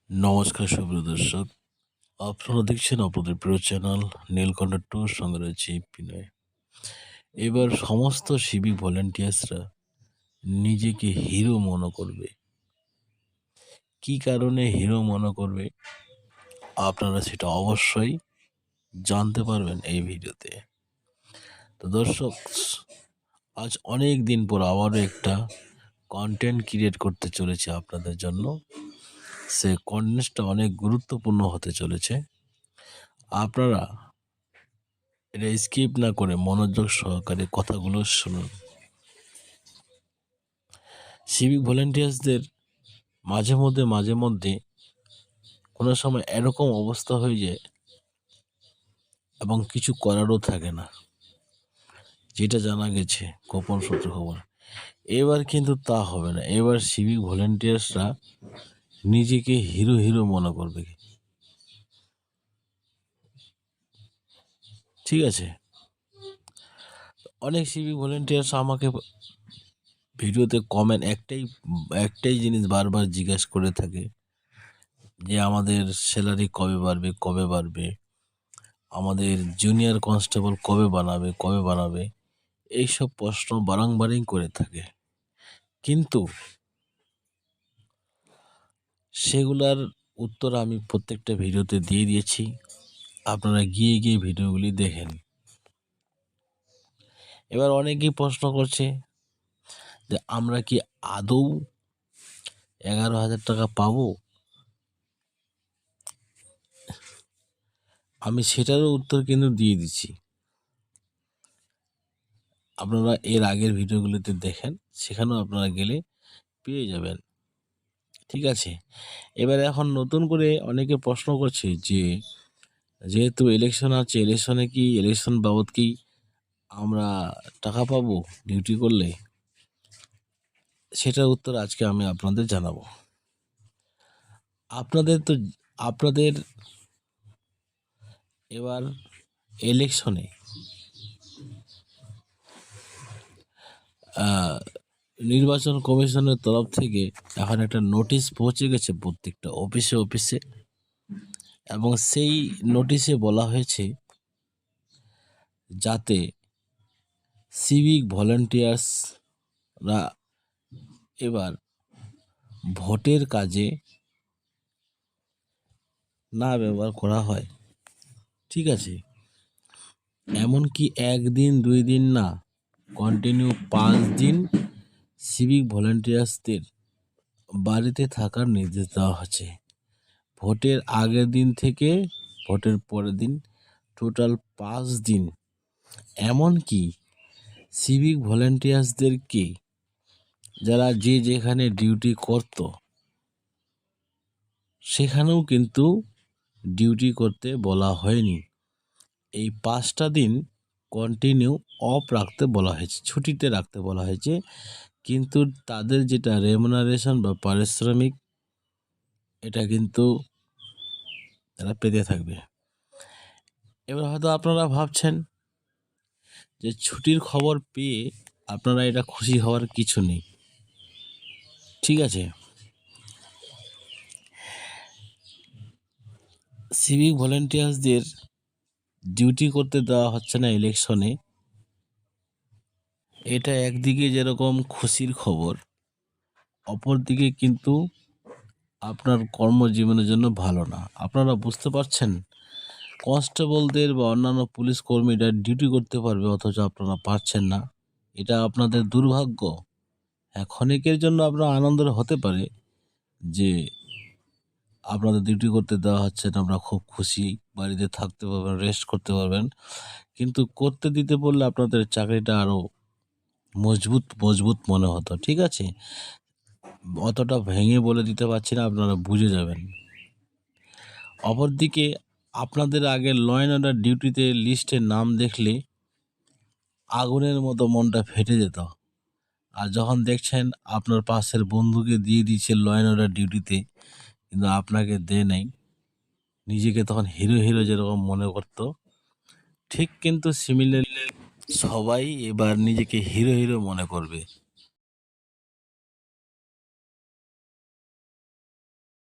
নমস্কার সুপ্রিয় দর্শক, আপনারা দেখছেন আপনাদের প্রিয় চ্যানেল নীলকণ্ঠ টুর, সঙ্গে রয়েছে বিনয়। এবার সমস্ত সিভিক ভলেন্টিয়ার্সরা নিজেকে হিরো মনে করবে। কি কারণে হিরো মনে করবে আপনারা সেটা অবশ্যই জানতে পারবেন এই ভিডিওতে। তো দর্শক, আজ অনেক দিন পর আবারও একটা কন্টেন্ট ক্রিয়েট করতে চলেছে আপনাদের জন্য। সে কন্টেন্টটা অনেক গুরুত্বপূর্ণ হতে চলেছে। আপনারা এটা স্কিপ না করে মনোযোগ সহকারে কথাগুলো শুনুন। সিভিক ভলেন্টিয়ার্সদের মাঝে মধ্যে কোনো সময় এরকম অবস্থা হয়ে যায় এবং কিছু করারও থাকে না, যেটা জানা গেছে গোপন সূত্র খবর। এবার কিন্তু তা হবে না। এবার সিভিক ভলেন্টিয়ার্সরা নিজেকে হিরো হিরো মনে করবে। ঠিক আছে, অনেক সিভিক ভলেন্টিয়ার্স আমাকে ভিডিওতে কমেন্ট একটাই জিনিস বারবার জিজ্ঞাসা করে থাকে যে আমাদের স্যালারি কবে বাড়বে, আমাদের জুনিয়র কনস্টেবল কবে বানাবে, এইসব প্রশ্ন বারংবারই করে থাকে। কিন্তু সেগুলার উত্তর আমি প্রত্যেকটা ভিডিওতে দিয়ে দিয়েছি। আপনারা গিয়ে ভিডিওগুলি দেখেন। এবার অনেকেই প্রশ্ন করছে যে আমরা কি আদৌ 11,000 টাকা পাবো? আমি সেটারও উত্তর কিন্তু দিয়ে দিচ্ছি। আপনারা এর আগের ভিডিওগুলিতে দেখেন, সেখানেও আপনারা গেলে পেয়ে যাবেন। ঠিক আছে, এবার এখন নতুন করে অনেকে প্রশ্ন করছে যে যেহেতু ইলেকশন আছে, ইলেকশন বাবদ কি আমরা টাকা পাবো ডিউটি করলে? সেটার উত্তর আজকে আমি আপনাদের জানাবো। আপনাদের এবার ইলেকশনে নির্বাচন কমিশনের তরফ থেকে এখন একটা নোটিশ পৌঁছে গেছে প্রত্যেকটা অফিসে, এবং সেই নোটিশে বলা হয়েছে যাতে সিভিক ভলেন্টিয়ার্সরা এবার ভোটের কাজে না ব্যবহার করা হয়। ঠিক আছে, এমনকি 1 দিন 2 দিন না, কন্টিনিউ 5 দিন সিভিক ভলেন্টিয়ার্সদের বাড়িতে থাকার নির্দেশ দেওয়া হচ্ছে। ভোটের আগের দিন থেকে ভোটের পরের দিন, টোটাল 5 দিন। এমনকি সিভিক ভলেন্টিয়ার্সদেরকে যারা যেখানে ডিউটি করত সেখানেও কিন্তু ডিউটি করতে বলা হয়নি। এই 5টা দিন কন্টিনিউ অফ রাখতে বলা হয়েছে, ছুটিতে রাখতে বলা হয়েছে। কিন্তু তাদের যেটা রেমুনারেশন বা পারিশ্রমিক, এটা কিন্তু তারা পেতে থাকবে। এবার হয়তো আপনারা ভাবছেন যে ছুটির খবর পেয়ে আপনারা এটা খুশি হওয়ার কিছু নেই। ঠিক আছে, সিভিক ভলেন্টিয়ার্সদের ডিউটি করতে দেওয়া হচ্ছে না ইলেকশনে, এটা একদিকে যেরকম খুশির খবর, অপরদিকে কিন্তু আপনার কর্মজীবনের জন্য ভালো না। আপনারা বুঝতে পারছেন, কনস্টেবলদের বা অন্যান্য পুলিশ কর্মীরা ডিউটি করতে পারবে অথচ আপনারা পারছেন না। এটা আপনাদের দুর্ভাগ্য। ক্ষণিকের জন্য আপনার আনন্দের হতে পারে যে আপনাদের ডিউটি করতে দেওয়া হচ্ছে না, আমরা খুব খুশি, বাড়িতে থাকতে পারবেন, রেস্ট করতে পারবেন। কিন্তু করতে দিতে বললে আপনাদের চাকরিটা আরও মজবুত মনে হতো। ঠিক আছে, অতটা ভেঙে বলে দিতে পারছি না, আপনারা বুঝে যাবেন। অপরদিকে আপনাদের আগে ল অ্যান্ড অর্ডার ডিউটিতে লিস্টে নাম দেখলে আগুনের মতো মনটা ফেটে যেত। আর যখন দেখছেন আপনার পাশের বন্ধুকে দিয়ে দিচ্ছে ল অ্যান্ড অর্ডার ডিউটিতে, কিন্তু আপনাকে দেয় নাই, নিজেকে তখন হিরো যেরকম মনে করতো, ঠিক কিন্তু সিমিলারলি সবাই এবার নিজেকে হিরো মনে করবে।